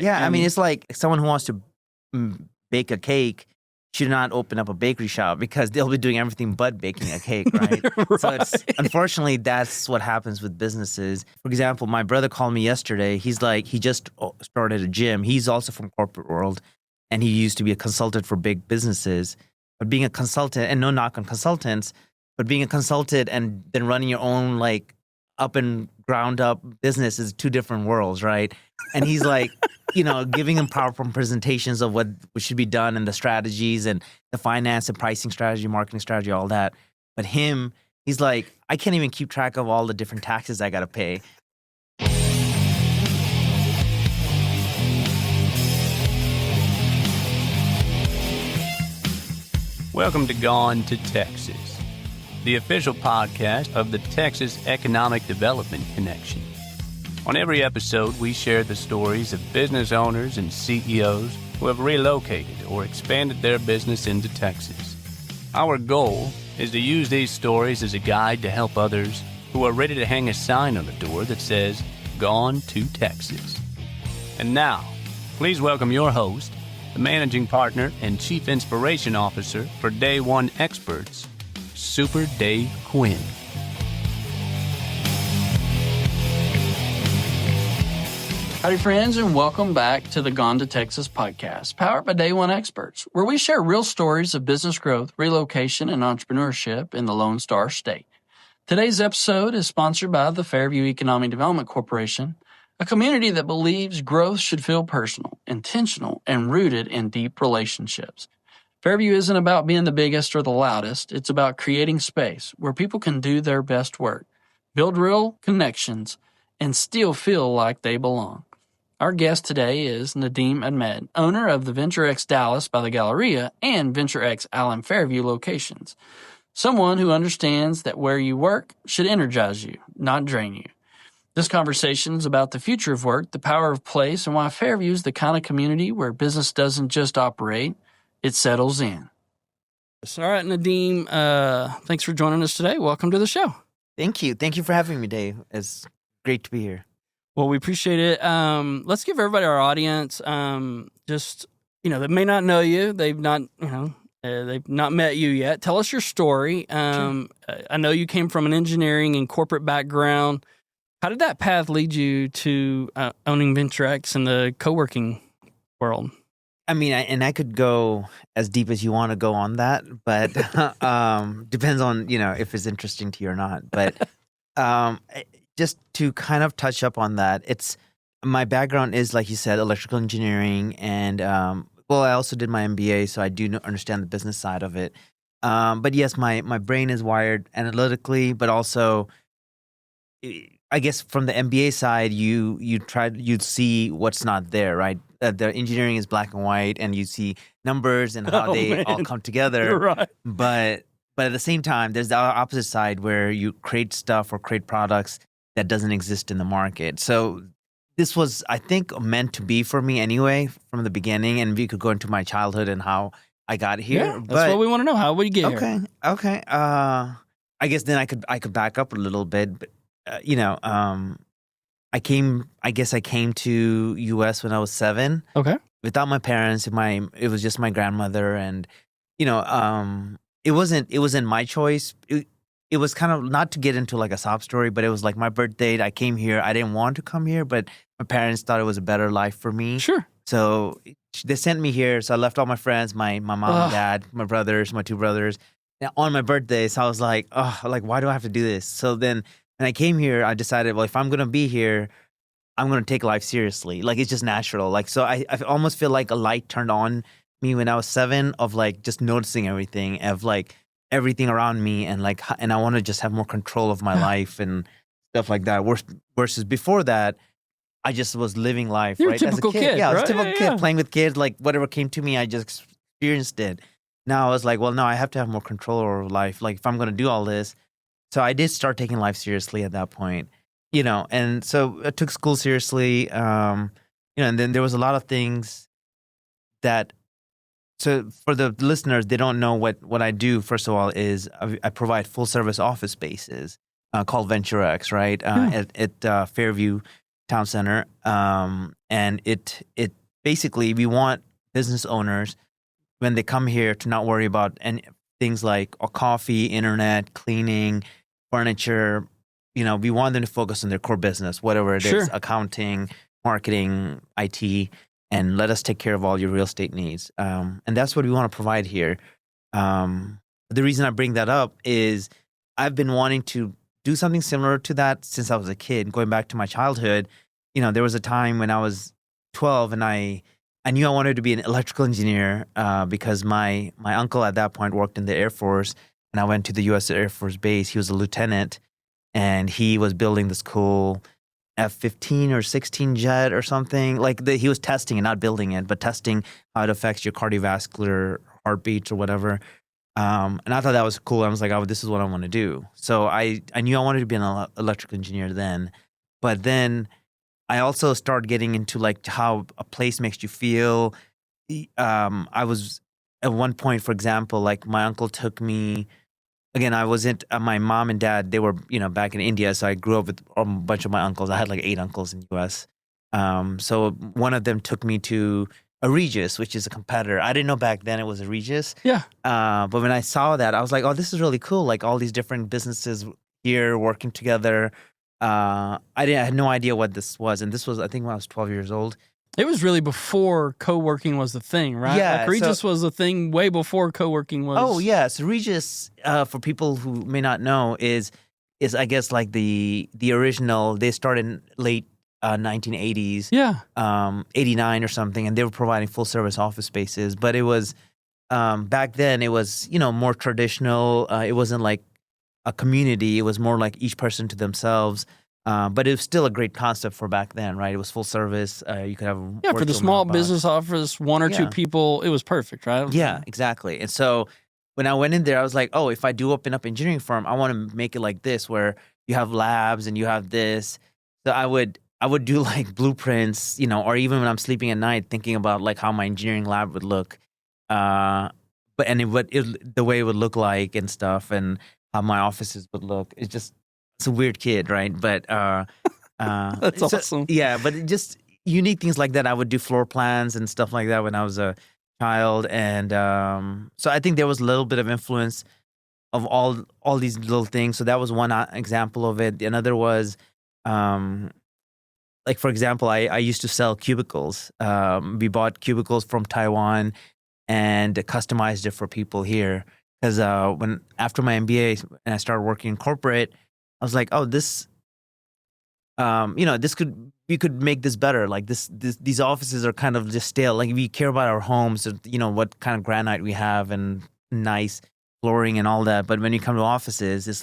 Yeah, I mean, it's like someone who wants to bake a cake should not open up a bakery shop because they'll be doing everything but baking a cake, right? Right. So unfortunately, that's what happens with businesses. For example, my brother called me yesterday. He's like, he just started a gym. He's also from corporate world, and he used to be a consultant for big businesses. But being a consultant, and no knock on consultants, but being a consultant and then running your own like up and ground up business is two different worlds, right? And he's like, giving him PowerPoint presentations of what should be done and the strategies and the finance and pricing strategy, marketing strategy, all that. But he's like, I can't even keep track of all the different taxes I got to pay. Welcome to Gone to Texas, the official podcast of the Texas Economic Development Connection. On every episode, we share the stories of business owners and CEOs who have relocated or expanded their business into Texas. Our goal is to use these stories as a guide to help others who are ready to hang a sign on the door that says, Gone to Texas. And now, please welcome your host, the managing partner and chief inspiration officer for Day One Experts, Super Dave Quinn. Howdy, friends, and welcome back to the Gone to Texas podcast, powered by Day One Experts, where we share real stories of business growth, relocation, and entrepreneurship in the Lone Star State. Today's episode is sponsored by the Fairview Economic Development Corporation, a community that believes growth should feel personal, intentional, and rooted in deep relationships. Fairview isn't about being the biggest or the loudest. It's about creating space where people can do their best work, build real connections, and still feel like they belong. Our guest today is Nadim Ahmed, owner of the Venture X Dallas by the Galleria and Venture X Allen Fairview locations. Someone who understands that where you work should energize you, not drain you. This conversation is about the future of work, the power of place, and why Fairview is the kind of community where business doesn't just operate, it settles in. All right, Nadim, thanks for joining us today. Welcome to the show. Thank you. Thank you for having me, Dave. It's great to be here. Well, we appreciate it. Let's give everybody, our audience, that may not know you. They've not met you yet. Tell us your story. Sure. I know you came from an engineering and corporate background. How did that path lead you to owning Venture X in the co-working world? I mean, I could go as deep as you want to go on that, but depends on, if it's interesting to you or not. But just to kind of touch up on that, my background is, like you said, electrical engineering. And, I also did my MBA, so I do understand the business side of it. But yes, my brain is wired analytically, but also, I guess from the MBA side, you'd see what's not there, right? The engineering is black and white, and you see numbers and how they all come together. You're right. But at the same time, there's the opposite side where you create stuff or create products that doesn't exist in the market. So this was, I think, meant to be for me anyway from the beginning, and we could go into my childhood and how I got here. Yeah, that's what we want to know. How would you get here? Okay. I guess then I could back up a little bit, but I came to U.S. when I was 7. Okay. Without my parents. It was just my grandmother, and it wasn't my choice. It was kind of, not to get into like a sob story, but it was like my birthday. I came here. I didn't want to come here, but my parents thought it was a better life for me. Sure. So they sent me here. So I left all my friends, my mom and dad, my brothers, my 2 brothers, on my birthday. So I was like, why do I have to do this? So then when I came here, I decided, well, if I'm going to be here, I'm going to take life seriously. Like, it's just natural. Like, so I almost feel like a light turned on me when I was 7 of like just noticing everything, of like everything around me, and I want to just have more control of my life and stuff like that. Versus before that, I just was living life. You're right? a typical As a kid. kid. Yeah, I was right? a typical kid playing with kids. Like whatever came to me, I just experienced it. Now I was like, well, no, I have to have more control over life. Like if I'm going to do all this. So I did start taking life seriously at that point, and so I took school seriously, and then there was a lot of things that, so for the listeners, they don't know what I do. First of all, is I provide full service office spaces called Venture X, right? At Fairview, Town Center, and it basically, we want business owners when they come here to not worry about things like coffee, internet, cleaning, furniture. We want them to focus on their core business, whatever it is, accounting, marketing, IT, and let us take care of all your real estate needs. And that's what we want to provide here. The reason I bring that up is I've been wanting to do something similar to that since I was a kid, going back to my childhood. There was a time when I was 12 and I knew I wanted to be an electrical engineer because my uncle at that point worked in the Air Force, and I went to the U.S. Air Force Base. He was a lieutenant, and he was building this cool F-15 or 16 jet or something. He was testing it, not building it, but testing how it affects your cardiovascular heartbeats or whatever. And I thought that was cool. I was like, oh, this is what I want to do. So I knew I wanted to be an electrical engineer then. But then I also started getting into how a place makes you feel. I was at one point, for example, my uncle took me. Again, I wasn't. My mom and dad, they were back in India, so I grew up with a bunch of my uncles. I had 8 uncles in the U.S. So one of them took me to a Regis, which is a competitor. I didn't know back then it was a Regis. Yeah. But when I saw that, I was like, oh, this is really cool. All these different businesses here working together. I had no idea what this was. And this was, I think, when I was 12 years old. It was really before co-working was the thing, right? Yeah. Regis was the thing way before co-working was. Oh, yeah. So Regis, for people who may not know, is I guess the original. They started in late 1980s. Yeah. 89 or something, and they were providing full service office spaces. But it was back then. It was more traditional. It wasn't like a community. It was more like each person to themselves. But it was still a great concept for back then, right? It was full service. You could have for the small business office, 1 or 2 people. It was perfect, right? Yeah, exactly. And so when I went in there, I was like, oh, if I do open up engineering firm, I want to make it like this, where you have labs and you have this. So I would do blueprints, or even when I'm sleeping at night, thinking about how my engineering lab would look, the way it would look like and stuff, and how my offices would look. It's a weird kid, right? But that's awesome. Yeah, but just unique things like that. I would do floor plans and stuff like that when I was a child, and so I think there was a little bit of influence of all these little things. So that was one example of it. Another was. For example, I used to sell cubicles. We bought cubicles from Taiwan and customized it for people here. Because after my MBA and I started working in corporate, I was like, oh, this, we could make this better. These offices are kind of just stale. We care about our homes, what kind of granite we have and nice flooring and all that. But when you come to offices, it's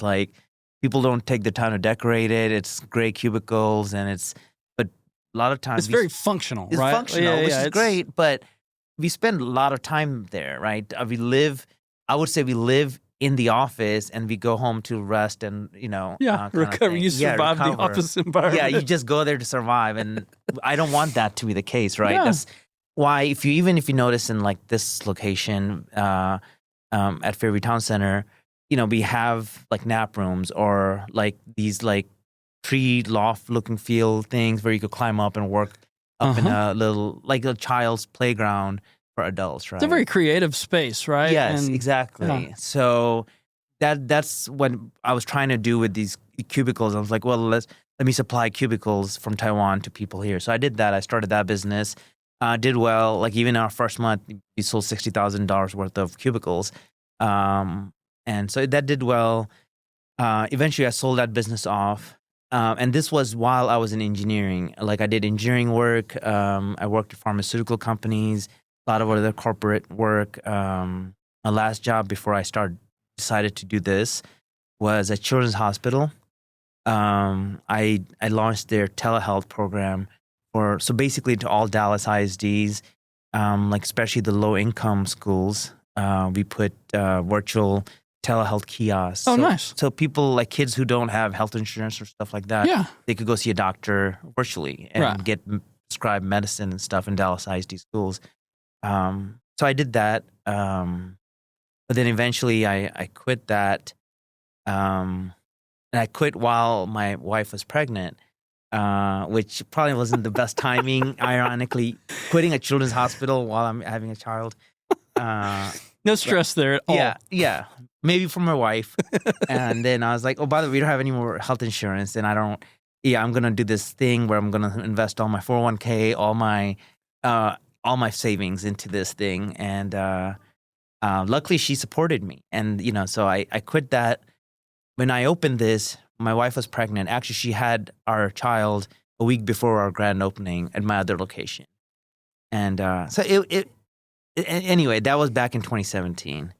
people don't take the time to decorate it. It's gray cubicles, and but a lot of times it's very functional, right? It's functional, which is great, but we spend a lot of time there, right? I would say we live in the office and we go home to rest and, recover. You survive the office environment. Yeah, you just go there to survive. And I don't want that to be the case, right? Yeah. That's why if you notice in this location at Fairview Town Center, we have nap rooms or these tree loft looking field things where you could climb up and work up in a little, a child's playground for adults, right? It's a very creative space, right? Yes, exactly. Yeah. So that's what I was trying to do with these cubicles. I was like, well, let me supply cubicles from Taiwan to people here. So I did that. I started that business. Did well. Even our first month, we sold $60,000 worth of cubicles. And so that did well. Eventually, I sold that business off. And this was while I was in engineering. I did engineering work. I worked at pharmaceutical companies, a lot of other corporate work. My last job before I decided to do this was at Children's Hospital. I launched their telehealth program so basically to all Dallas ISDs, especially the low income schools. We put virtual telehealth kiosks. Oh, nice. So people kids who don't have health insurance or stuff like that, they could go see a doctor virtually and get prescribed medicine and stuff in Dallas ISD schools. So I did that. But then eventually I quit that. And I quit while my wife was pregnant. which probably wasn't the best timing. Ironically, quitting a children's hospital while I'm having a child. No stress there at all. Yeah. Maybe for my wife. And then I was like, oh, by the way, we don't have any more health insurance. And I'm going to do this thing where I'm going to invest all my 401k, all my savings into this thing. And luckily she supported me. And, so I quit that. When I opened this, my wife was pregnant. Actually, she had our child a week before our grand opening at my other location. And so anyway, that was back in 2017.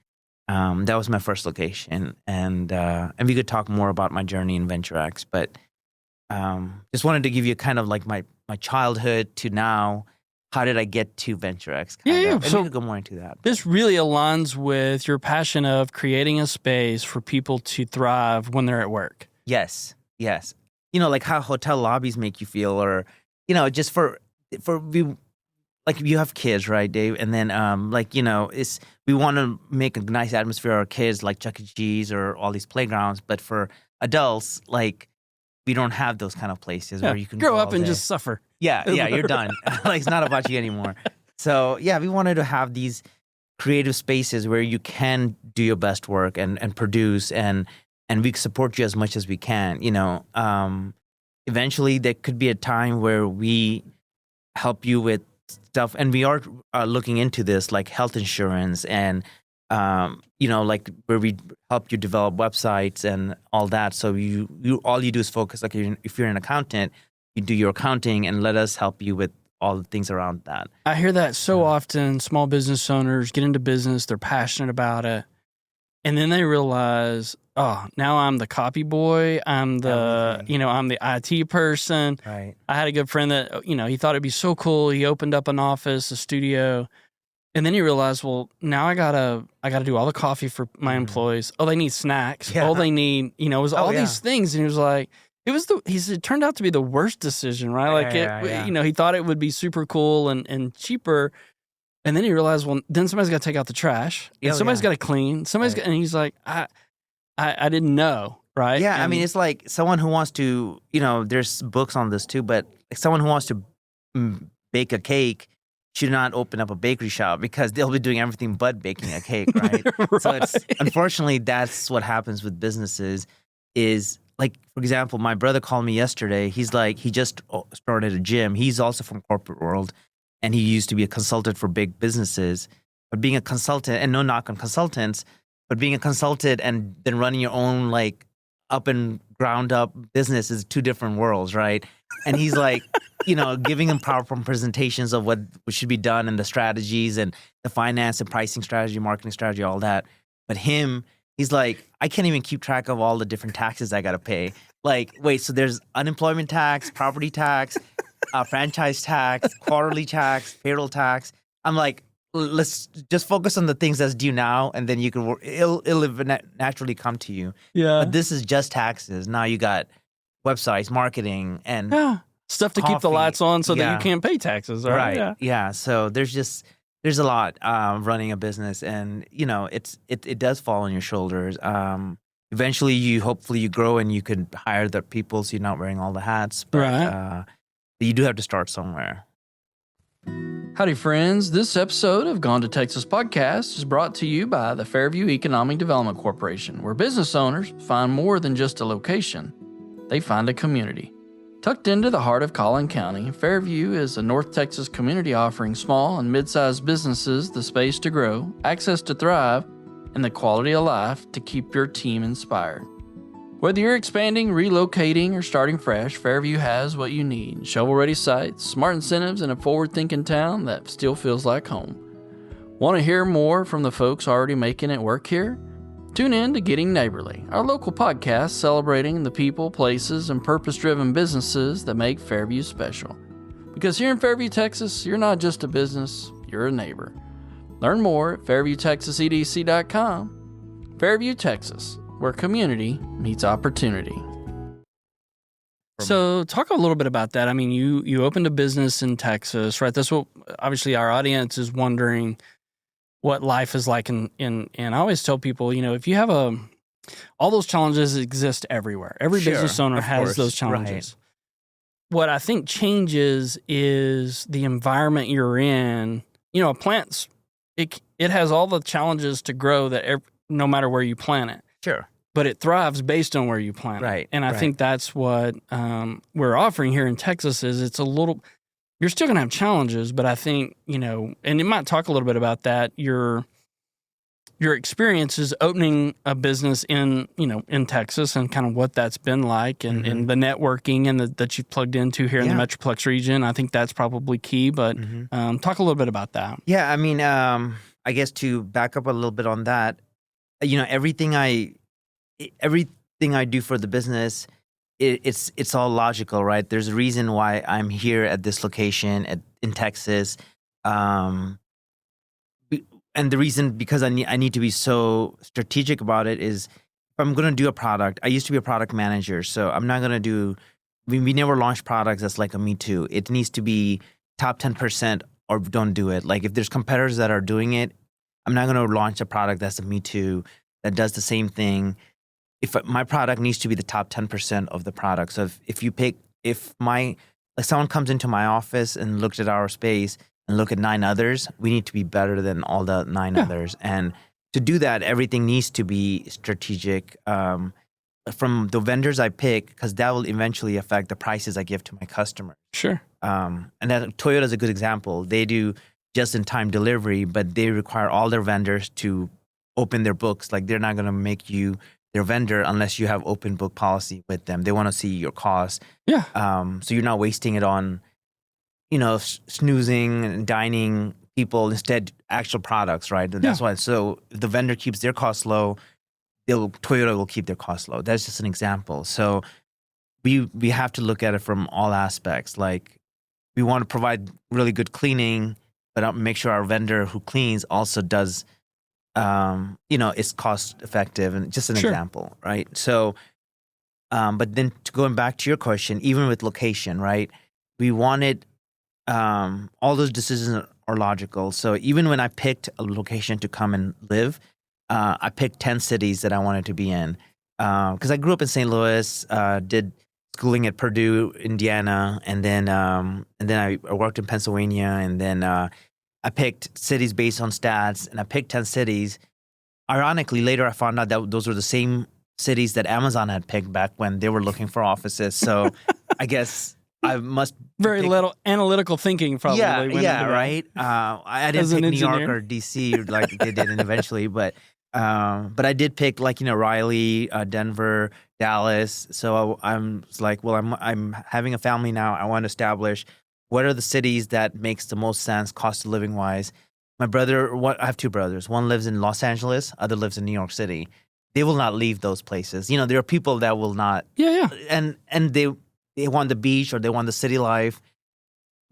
That was my first location, and we could talk more about my journey in VentureX, but just wanted to give you kind of like my childhood to now. How did I get to VentureX? And so we could go more into that. This really aligns with your passion of creating a space for people to thrive when they're at work. Yes. Like how hotel lobbies make you feel, or just for like you have kids, right, Dave? And then we want to make a nice atmosphere for our kids, like Chuck E. Cheese or all these playgrounds. But for adults, like we don't have those kind of places where you can grow go up all and day. just suffer. Yeah, you're done. Like it's not about you anymore. So yeah, we wanted to have these creative spaces where you can do your best work and produce and we support you as much as we can. Eventually there could be a time where we help you with stuff, and we are looking into this, like health insurance and like where we help you develop websites and all that. So you all you do is focus. Like if you're an accountant, you do your accounting and let us help you with all the things around that. I hear that so often. Small business owners get into business, they're passionate about it, and then they realize, oh, now I'm the copy boy. I'm the, I'm the IT person. Right. I had a good friend that, he thought it'd be so cool. He opened up an office, a studio, and then he realized, well, now I gotta do all the coffee for my employees. Oh, they need snacks. Yeah. Oh, they need, it was all these things. And he was like, he said, it turned out to be the worst decision, right? Like he thought it would be super cool and cheaper. And then he realized, well, then somebody's got to take out the trash. And somebody's got to clean. And he's like, I didn't know, right? Yeah, I mean, it's like someone who wants to, there's books on this too, but like someone who wants to bake a cake should not open up a bakery shop because they'll be doing everything but baking a cake, right? Right. So unfortunately, that's what happens with businesses is like, for example, my brother called me yesterday. He's like, he just started a gym. He's also from corporate world. And he used to be a consultant for big businesses. But being a consultant, and no knock on consultants, but being a consultant and then running your own like up and ground up business is two different worlds, right? And he's like, giving him PowerPoint presentations of what should be done and the strategies and the finance and pricing strategy, marketing strategy, all that. But he's like, I can't even keep track of all the different taxes I got to pay. Like, wait, so there's unemployment tax, property tax, franchise tax, quarterly tax, payroll tax. I'm like, let's just focus on the things that's due now, and then you can work. It'll naturally come to you. Yeah. But this is just taxes. Now you got websites, marketing, and stuff to keep the lights on so that you can't pay taxes. Right. Yeah. So there's a lot running a business, and it does fall on your shoulders. Eventually, hopefully you grow and you can hire the people, so you're not wearing all the hats. But you do have to start somewhere. Howdy, friends. This episode of Gone to Texas podcast is brought to you by the Fairview Economic Development Corporation, where business owners find more than just a location. They find a community. Tucked into the heart of Collin County, Fairview is a North Texas community offering small and mid-sized businesses the space to grow, access to thrive, and the quality of life to keep your team inspired. Whether you're expanding, relocating, or starting fresh, Fairview has what you need. Shovel-ready sites, smart incentives, and a forward-thinking town that still feels like home. Want to hear more from the folks already making it work here? Tune in to Getting Neighborly, our local podcast celebrating the people, places, and purpose-driven businesses that make Fairview special. Because here in Fairview, Texas, you're not just a business, you're a neighbor. Learn more at fairviewtexasedc.com. Fairview, Texas, where community meets opportunity. So talk a little bit about that. I mean, you opened a business in Texas, right? That's what obviously our audience is wondering what life is like. And I always tell people, if you have all those challenges exist everywhere. Every business owner has those challenges. Right. what I think changes is the environment you're in. A plant's, it has all the challenges to grow that no matter where you plant it. Sure. But it thrives based on where you plant it. Right. And I think that's what we're offering here in Texas is it's a little, you're still going to have challenges, but I think, and you might talk a little bit about that, your experiences opening a business in Texas and kind of what that's been like and the networking and that you've plugged into here in the Metroplex region. I think that's probably key, but talk a little bit about that. Yeah, I mean, I guess to back up a little bit on that, everything I do for the business, it's all logical, right? There's a reason why I'm here at this location in Texas. And the reason, because I need to be so strategic about it, is if I'm going to do a product, I used to be a product manager, so I'm not going to we never launch products that's like a Me Too. It needs to be top 10% or don't do it. Like if there's competitors that are doing it, I'm not going to launch a product that's a Me Too that does the same thing. If my product needs to be the top 10% of the product. So if someone comes into my office and looks at our space and look at 9 others, we need to be better than all the 9 others. And to do that, everything needs to be strategic from the vendors I pick, because that will eventually affect the prices I give to my customers. Sure. And that Toyota is a good example. They do just-in-time delivery, but they require all their vendors to open their books. Like they're not going to make you their vendor unless you have open book policy with them. They want to see your costs. Yeah. So you're not wasting it on snoozing and dining people, instead actual products, right? And that's why. So if the vendor keeps their costs low, Toyota will keep their costs low. That's just an example. So we have to look at it from all aspects. Like we want to provide really good cleaning, but make sure our vendor who cleans also does, it's cost effective, and just an example, right? So, but then going back to your question, even with location, right? We wanted. All those decisions are logical. So even when I picked a location to come and live, I picked 10 cities that I wanted to be in. Because I grew up in St. Louis, did schooling at Purdue, Indiana, and then I worked in Pennsylvania, and then I picked cities based on stats, and I picked 10 cities. Ironically, later I found out that those were the same cities that Amazon had picked back when they were looking for offices. So I guess I must very little analytical thinking probably. Yeah, right. I didn't pick New York or DC like they did eventually, but I did pick Raleigh, Denver, Dallas. So I'm like, well, I'm having a family now. I want to establish what are the cities that makes the most sense cost of living wise. I have 2 brothers. One lives in Los Angeles, other lives in New York City. They will not leave those places. There are people that will not. Yeah. And they want the beach or they want the city life.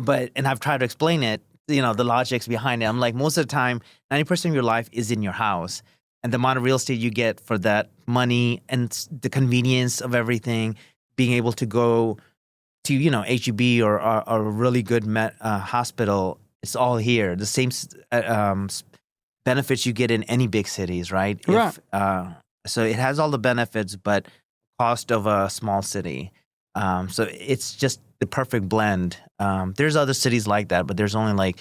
And I've tried to explain it, the logics behind it. I'm like, most of the time, 90% of your life is in your house. And the amount of real estate you get for that money and the convenience of everything, being able to go to, HEB or a really good hospital, it's all here. The same benefits you get in any big cities, right? Right. So it has all the benefits, but cost of a small city. So it's just the perfect blend. There's other cities like that, but there's only like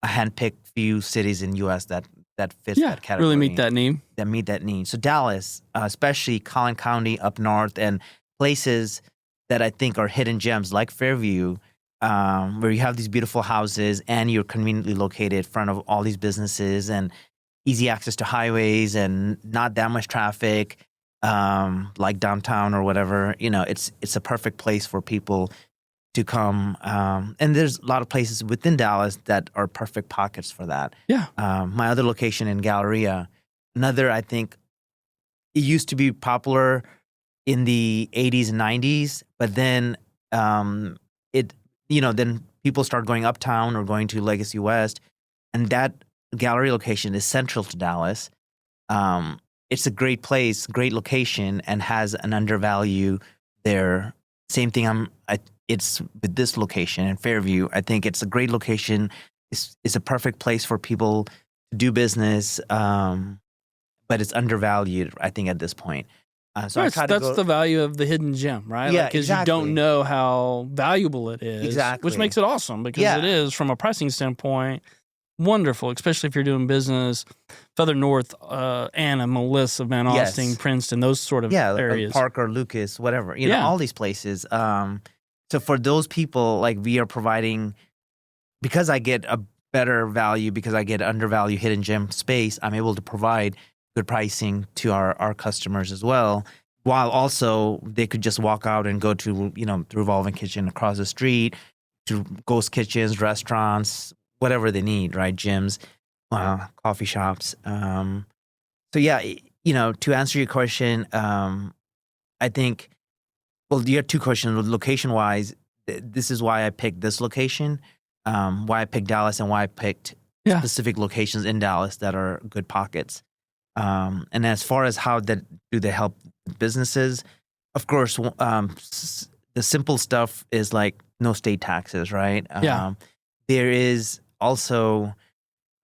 a handpicked few cities in U.S. that fits that category. Really meet that need. That meet that need. So Dallas, especially Collin County up north, and places that I think are hidden gems like Fairview, where you have these beautiful houses and you're conveniently located in front of all these businesses and easy access to highways and not that much traffic. Like downtown or whatever, it's a perfect place for people to come. And there's a lot of places within Dallas that are perfect pockets for that. Yeah. My other location in Galleria, I think it used to be popular in the 80s and 90s, but then then people start going uptown or going to Legacy West, and that Galleria location is central to Dallas. It's a great place, great location, and has an undervalue there. Same thing. It's with this location in Fairview. I think it's a great location. It's a perfect place for people to do business, but it's undervalued, I think, at this point. So I try to that's the value of the hidden gem, right? Yeah, Because exactly. you don't know how valuable it is. Exactly. Which makes it awesome because it is, from a pricing standpoint, wonderful, especially if you're doing business further north, Anna, Melissa, Van Alstyne, Princeton, those sort of areas. Parker, Lucas, whatever, you know, all these places. So for those people, like, we are providing, because I get a better value, because I get undervalued hidden gem space, I'm able to provide good pricing to our customers as well, while also they could just walk out and go to, you know, the Revolving Kitchen across the street, to ghost kitchens, restaurants, whatever they need, right? Gyms, coffee shops. So yeah, you know, to answer your question, I think, well, you have two questions. Location-wise, this is why I picked this location, why I picked Dallas, and why I picked specific locations in Dallas that are good pockets. And as far as how do they help businesses, of course, the simple stuff is like no state taxes, right? There is also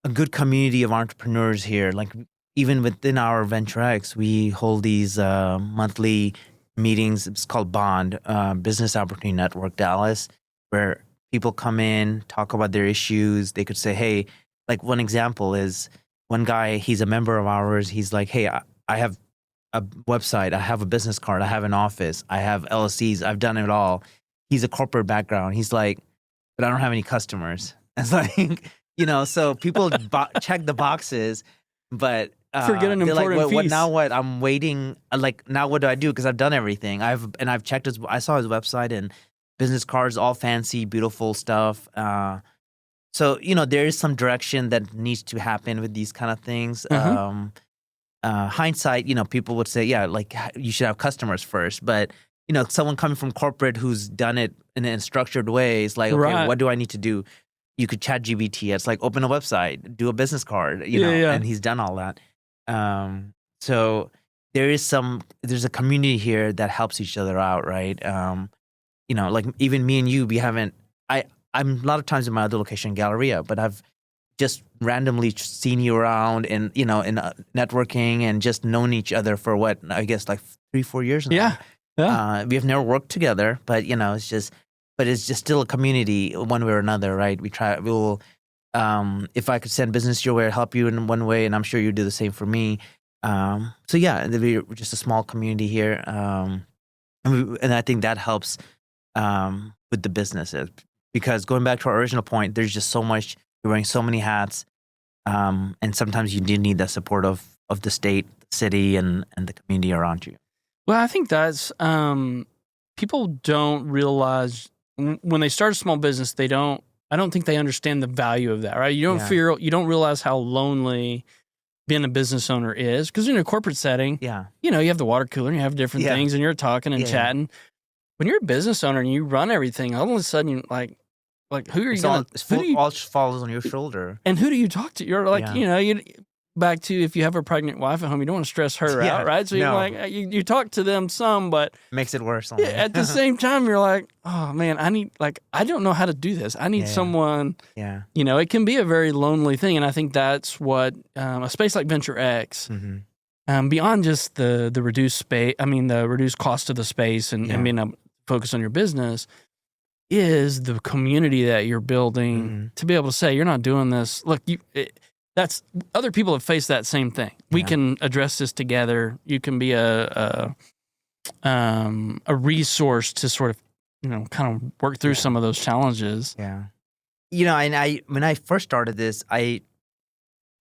a good community of entrepreneurs here. Like, even within our Venture X, we hold these monthly meetings. It's called BOND, Business Opportunity Network Dallas, where people come in, talk about their issues. They could say, hey, like, one example is one guy, he's a member of ours. He's like, hey, I have a website, I have a business card, I have an office, I have LLCs, I've done it all. He's a corporate background. He's like, but I don't have any customers. It's like, you know, so people check the boxes, but forget an important piece. What now? What I'm waiting. Like, now what do I do? Because I've done everything. I've checked his. I saw his website and business cards, all fancy, beautiful stuff. So, you know, there is some direction that needs to happen with these kind of things. Hindsight, you know, people would say, yeah, like, you should have customers first. But, you know, someone coming from corporate who's done it in a structured way is like, okay, what do I need to do? You could chat GBT. It's like, open a website, do a business card, you know, and he's done all that. So there's a community here that helps each other out, right? You know, like, even me and you, I'm a lot of times in my other location, Galleria, but I've just randomly seen you around and, you know, in networking, and just known each other for what, I guess, like 3-4 years now. We have never worked together, but, you know, it's just still a community one way or another, right? We'll, if I could send business your way or help you in one way, and I'm sure you do the same for me. So yeah, we're just a small community here. And I think that helps with the businesses, because going back to our original point, there's just so much, you're wearing so many hats. And sometimes you do need the support of the state, the city, and the community around you. Well, I think that's, people don't realize when they start a small business, I don't think they understand the value of that, right? You don't realize how lonely being a business owner is, because in a corporate setting, you know, you have the water cooler and you have different things and you're talking and chatting. When you're a business owner and you run everything, all of a sudden you're like, who are you going to... all falls on your shoulder. And who do you talk to? You're like, you know, back to, if you have a pregnant wife at home, you don't want to stress her out, right? So you're like, you talk to them some, but... Makes it worse. At the same time, you're like, oh man, I don't know how to do this. I need someone, you know, it can be a very lonely thing. And I think that's what a space like Venture X, beyond just the reduced space, the reduced cost of the space and being able to focus on your business, is the community that you're building to be able to say, you're not doing this. Look, that's other people have faced that same thing. We can address this together. You can be a resource to sort of, you know, kind of work through some of those challenges. Yeah. You know, and when I first started this, I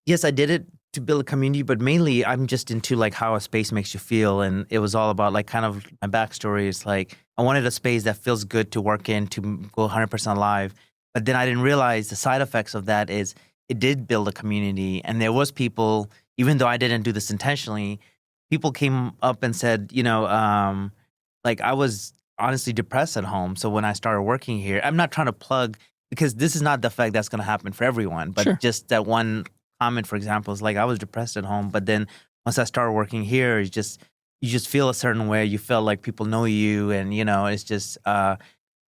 did it to build a community, but mainly I'm just into like how a space makes you feel. And it was all about like kind of my backstory is like, I wanted a space that feels good to work in, to go 100% live. But then I didn't realize the side effects of that is it did build a community. And there was people, even though I didn't do this intentionally, people came up and said, you know, like, I was honestly depressed at home. So when I started working here, I'm not trying to plug, because this is not the fact that's going to happen for everyone, but just that one comment, for example, is like, I was depressed at home, but then once I started working here, you just feel a certain way. You feel like people know you, and, you know, it's just, and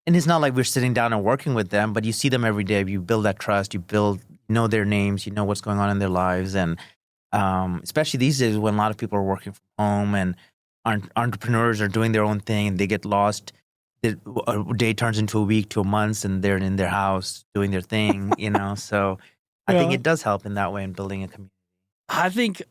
it's not like we're sitting down and working with them, but you see them every day. You build that trust. You know their names. You know what's going on in their lives, and especially these days when a lot of people are working from home, and entrepreneurs are doing their own thing and they get lost. A day turns into a week to a month, and they're in their house doing their thing. So I think it does help in that way in building a community. I think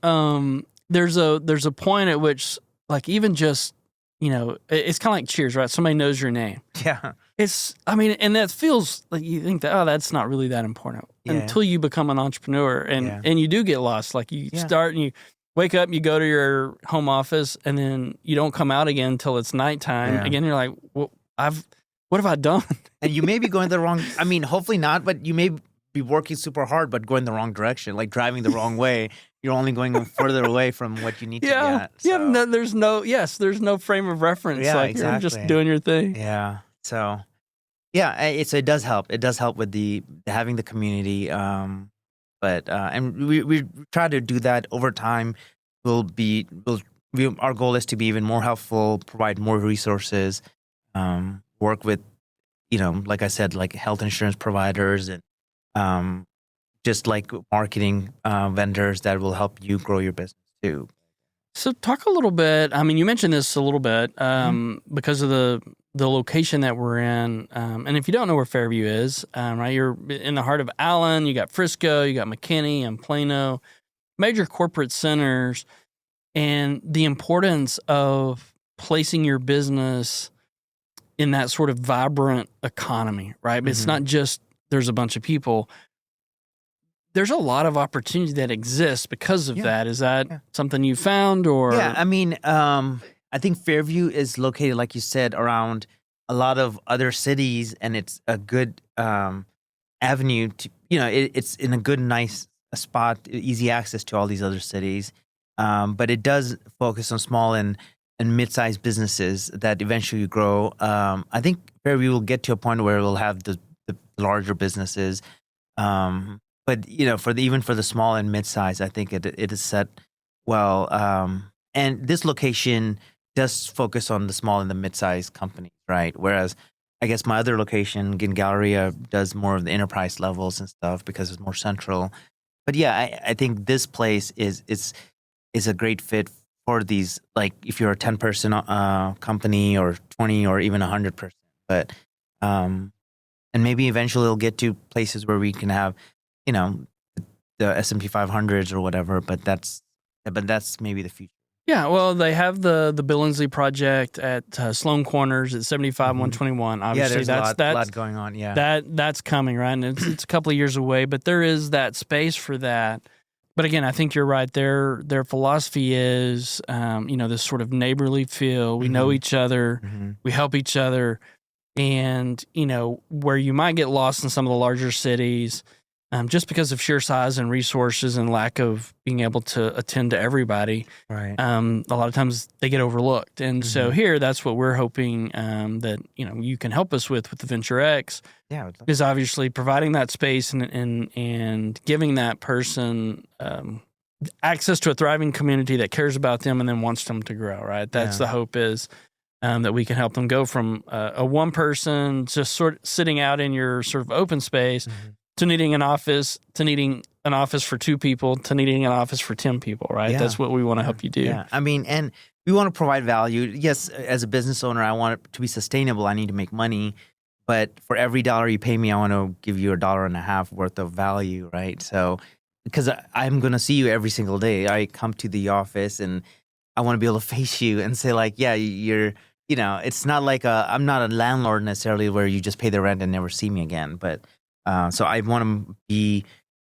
there's a point at which, like, even just, it's kind of like Cheers, right? Somebody knows your name. Yeah. And that feels like you think that, that's not really that important until you become an entrepreneur and you do get lost. Like you start and you wake up, you go to your home office, and then you don't come out again until it's nighttime. Yeah. Again, you're like, well, what have I done? And you may be going the wrong, hopefully not, but you may be working super hard, but going the wrong direction, like driving the wrong way. You're only going further away from what you need to be at. So. Yeah, there's no frame of reference. Yeah, like exactly. You're just doing your thing. Yeah. So, yeah, it does help. It does help with having the community. But we try to do that over time. Our goal is to be even more helpful, provide more resources, work with, like I said, like health insurance providers and just like marketing vendors that will help you grow your business too. So talk a little bit. You mentioned this a little bit because of the location that we're in. And if you don't know where Fairview is, right, you're in the heart of Allen. You got Frisco, you got McKinney and Plano, major corporate centers, and the importance of placing your business in that sort of vibrant economy, right? But it's not just there's a bunch of people. There's a lot of opportunity that exists because of that. Is that something you found, or? Yeah, I think Fairview is located, like you said, around a lot of other cities, and it's a good avenue to, it's in a good, nice spot, easy access to all these other cities. But it does focus on small and mid-sized businesses that eventually grow. I think Fairview will get to a point where we'll have the larger businesses. But even for the small and mid-size, I think it is set well. And this location does focus on the small and the mid-size companies, right? Whereas I guess my other location, in Galleria, does more of the enterprise levels and stuff because it's more central. But yeah, I think this place is a great fit for these. Like if you're a 10-person company, or 20, or even 100-person. But and maybe eventually it'll get to places where we can have, the S&P 500s or whatever, but that's maybe the future. Yeah, well, they have the Billingsley project at Sloan Corners at 75 121. Obviously, there's that's a lot going on. Yeah, that's coming, right? And it's a couple of years away, but there is that space for that. But again, I think you're right. Their philosophy is, this sort of neighborly feel. We know each other, we help each other, and where you might get lost in some of the larger cities. Just because of sheer size and resources and lack of being able to attend to everybody, right? A lot of times they get overlooked, and so here, that's what we're hoping that you can help us with the Venture X. Yeah, is obviously providing that space and giving that person access to a thriving community that cares about them and then wants them to grow. Right? That's the hope is. That we can help them go from a one person just sort of sitting out in your sort of open space to needing an office, for 2 people, to needing an office for 10 people, right? Yeah. That's what we want to help you do. Yeah, and we want to provide value. Yes, as a business owner, I want it to be sustainable. I need to make money, but for every dollar you pay me, I want to give you $1.50 worth of value, right? So, because I'm going to see you every single day. I come to the office and I want to be able to face you and say like, yeah, you're, it's not like I'm not a landlord necessarily where you just pay the rent and never see me again, but so I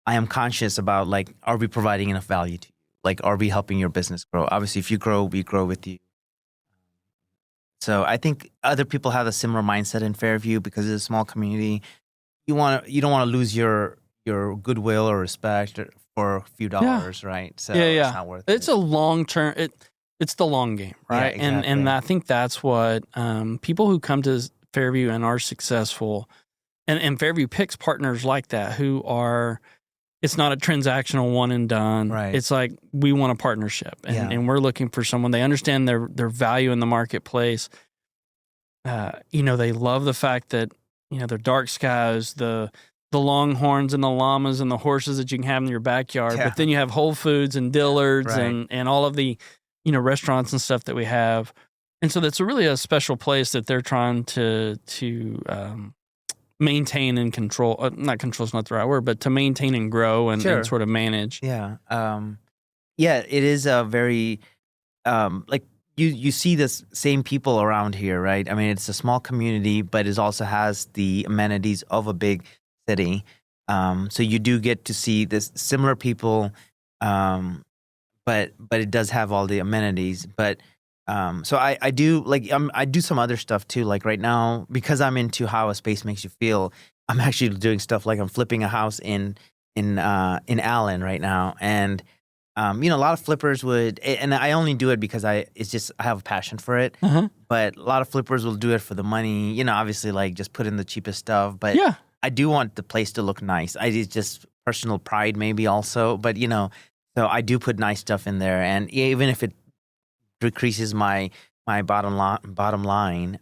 am conscious about like, are we providing enough value to you? Like, are we helping your business grow? Obviously, if you grow, we grow with you. So I think other people have a similar mindset in Fairview because it's a small community. You don't want to lose your goodwill or respect for a few dollars, right? So it's not worth it. It's a long term. It's the long game, right? Yeah, exactly. And I think that's what people who come to Fairview and are successful. And Fairview picks partners like that who are, it's not a transactional one and done. Right. It's like, we want a partnership and we're looking for someone. They understand their value in the marketplace. They love the fact that, their dark skies, the longhorns and the llamas and the horses that you can have in your backyard. Yeah. But then you have Whole Foods and Dillard's right. and all of the, restaurants and stuff that we have. And so that's really a special place that they're trying to maintain and control. Not control is not the right word, but to maintain and grow and sort of manage. Yeah. It is a very, like you see this same people around here, right? I mean, it's a small community, but it also has the amenities of a big city. So you do get to see this similar people, but it does have all the amenities. But so I do I do some other stuff too. Like right now, because I'm into how a space makes you feel, I'm actually doing stuff like I'm flipping a house in Allen right now, and a lot of flippers would, and I only do it because I have a passion for it. Uh-huh. But a lot of flippers will do it for the money. Obviously, like just put in the cheapest stuff. But yeah. I do want the place to look nice. It's just personal pride, maybe also. But so I do put nice stuff in there, and even if it decreases my bottom line.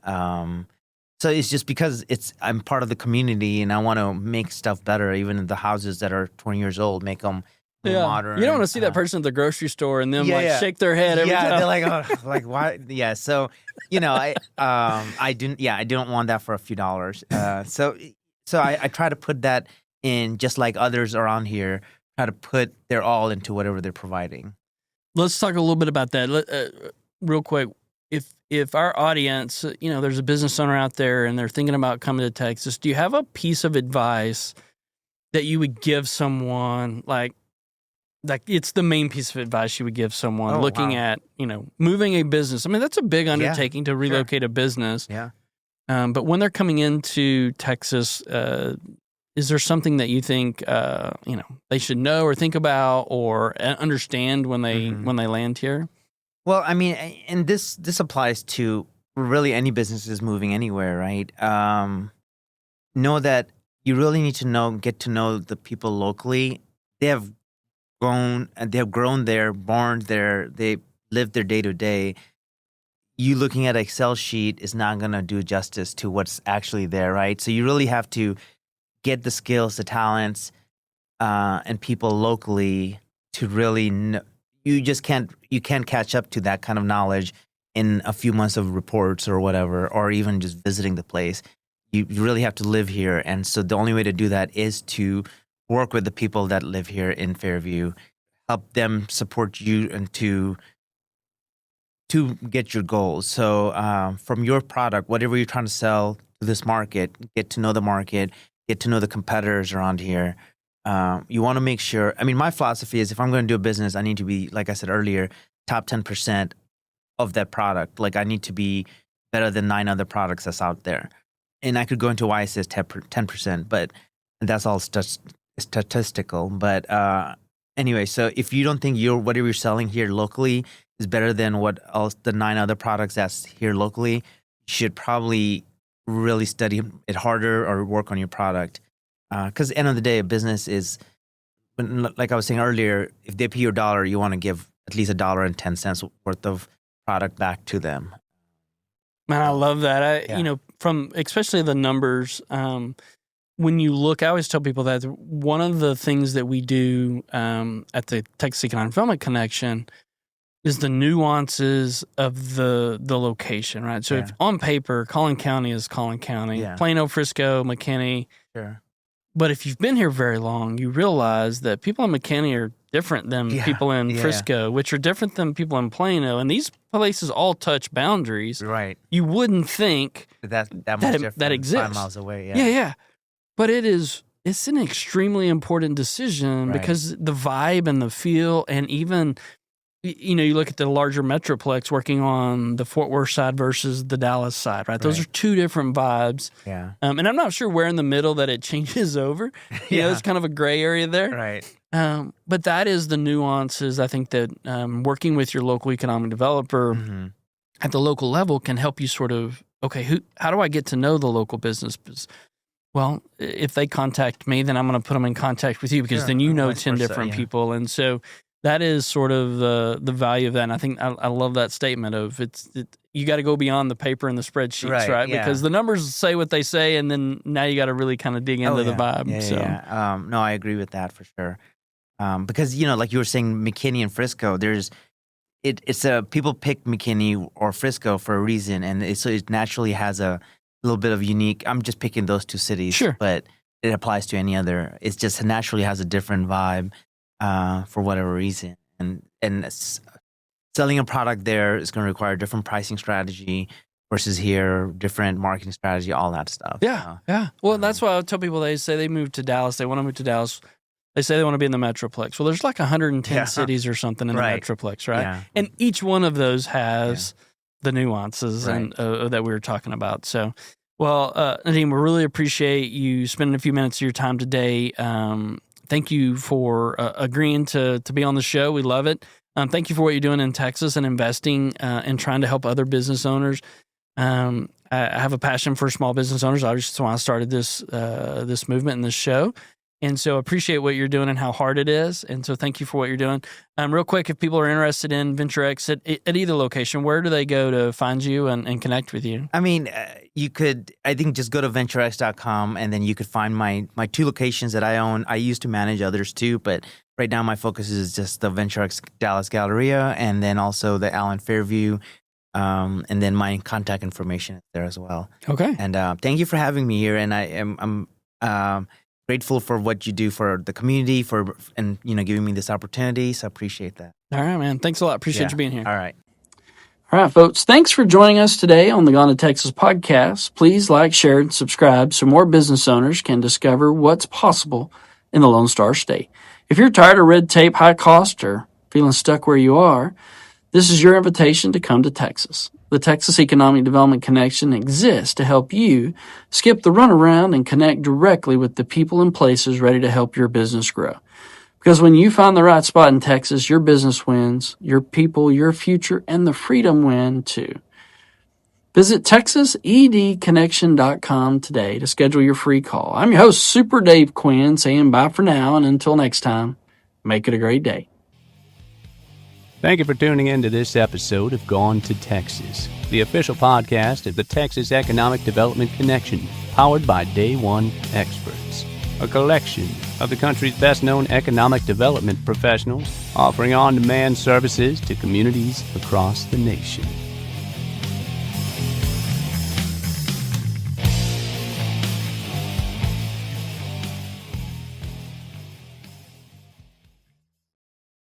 So it's just because I'm part of the community, and I want to make stuff better. Even the houses that are 20 years old, make them modern. You don't want to see that person at the grocery store and them shake their head every time. They're like, oh, like why? Yeah, so I don't want that for a few dollars. So I try to put that in, just like others around here try to put their all into whatever they're providing. Let's talk a little bit about that real quick. If our audience, there's a business owner out there and they're thinking about coming to Texas, do you have a piece of advice that you would give someone, like it's the main piece of advice you would give someone looking at, moving a business? I mean, that's a big undertaking to relocate a business. Yeah. But when they're coming into Texas, is there something that you think, they should know or think about or understand when they land here? Well, I mean, and this applies to really any businesses moving anywhere, right? Know that you really need to get to know the people locally. They have grown there, born there, they live their day to day. You looking at an Excel sheet is not going to do justice to what's actually there, right? So you really have to get the skills, the talents, and people locally to really know. You can't catch up to that kind of knowledge in a few months of reports or whatever, or even just visiting the place. You really have to live here. And so the only way to do that is to work with the people that live here in Fairview, help them support you and to get your goals. So from your product, whatever you're trying to sell to this market, get to know the market, get to know the competitors around here. You want to make sure, I mean, my philosophy is if I'm going to do a business, I need to be, like I said earlier, top 10% of that product. Like I need to be better than 9 other products that's out there. And I could go into why it says 10%, but that's all statistical. But anyway, so if you don't think whatever you're selling here locally is better than what else the 9 other products that's here locally, you should probably really study it harder or work on your product. Because at the end of the day, a business is, like I was saying earlier, if they pay you $1, you want to give at least $1.10 worth of product back to them. Man, I love that. From especially the numbers, when you look, I always tell people that one of the things that we do at the Texas Economic Development Connection is the nuances of the location, right? So if on paper, Collin County is Collin County, Plano, Frisco, McKinney. Sure. But if you've been here very long, you realize that people in McKinney are different than people in Frisco, which are different than people in Plano. And these places all touch boundaries. Right. You wouldn't think that exists 5 miles away. Yeah. But it's an extremely important decision because the vibe and the feel, and even, you look at the larger metroplex working on the Fort Worth side versus the Dallas side, right? Those are two different vibes. Yeah. And I'm not sure where in the middle that it changes over. It's kind of a gray area there. Right. But that is the nuances. I think that working with your local economic developer at the local level can help you sort of, how do I get to know the local business? Well, if they contact me, then I'm going to put them in contact with you because then 10 different people. And so that is sort of the value of that. And I think I love that statement of you got to go beyond the paper and the spreadsheets, right? Yeah. Because the numbers say what they say, and then now you got to really kind of dig into the vibe. No, I agree with that for sure. Because, like you were saying, McKinney and Frisco, it's a people pick McKinney or Frisco for a reason, and so it naturally has a little bit of unique. I'm just picking those two cities, Sure. but it applies to any other. It just naturally has a different vibe for whatever reason, and selling a product there is going to require a different pricing strategy versus here, different marketing strategy, all that stuff. Yeah, yeah. Well, that's why I tell people, they say they move to Dallas. They want to move to Dallas. They say they want to be in the Metroplex. Well, there's like 110 cities or something in the Metroplex, right? Yeah. And each one of those has the nuances and that we were talking about. So, well, Nadim, we really appreciate you spending a few minutes of your time today. Thank you for agreeing to be on the show. We love it. Thank you for what you're doing in Texas and investing and trying to help other business owners. I have a passion for small business owners. Obviously, that's why I started this movement and this show. And so appreciate what you're doing and how hard it is. And so thank you for what you're doing. Real quick, if people are interested in VentureX at either location, where do they go to find you and connect with you? I mean, you could, I think, just go to venturex.com, and then you could find my two locations that I own. I used to manage others too, but right now my focus is just the VentureX Dallas Galleria, and then also the Dallas and Fairview, and then my contact information is there as well. Okay. And thank you for having me here, and I'm grateful for what you do for the community, and giving me this opportunity. So I appreciate that. All right, man. Thanks a lot. Appreciate you being here. All right. All right, folks. Thanks for joining us today on the Gone to Texas podcast. Please like, share, and subscribe so more business owners can discover what's possible in the Lone Star State. If you're tired of red tape, high cost, or feeling stuck where you are, this is your invitation to come to Texas. The Texas Economic Development Connection exists to help you skip the runaround and connect directly with the people and places ready to help your business grow. Because when you find the right spot in Texas, your business wins, your people, your future, and the freedom win too. Visit TexasEDConnection.com today to schedule your free call. I'm your host, Super Dave Quinn, saying bye for now, and until next time, make it a great day. Thank you for tuning in to this episode of Gone to Texas, the official podcast of the Texas Economic Development Connection, powered by Day One Experts, a collection of the country's best-known economic development professionals offering on-demand services to communities across the nation.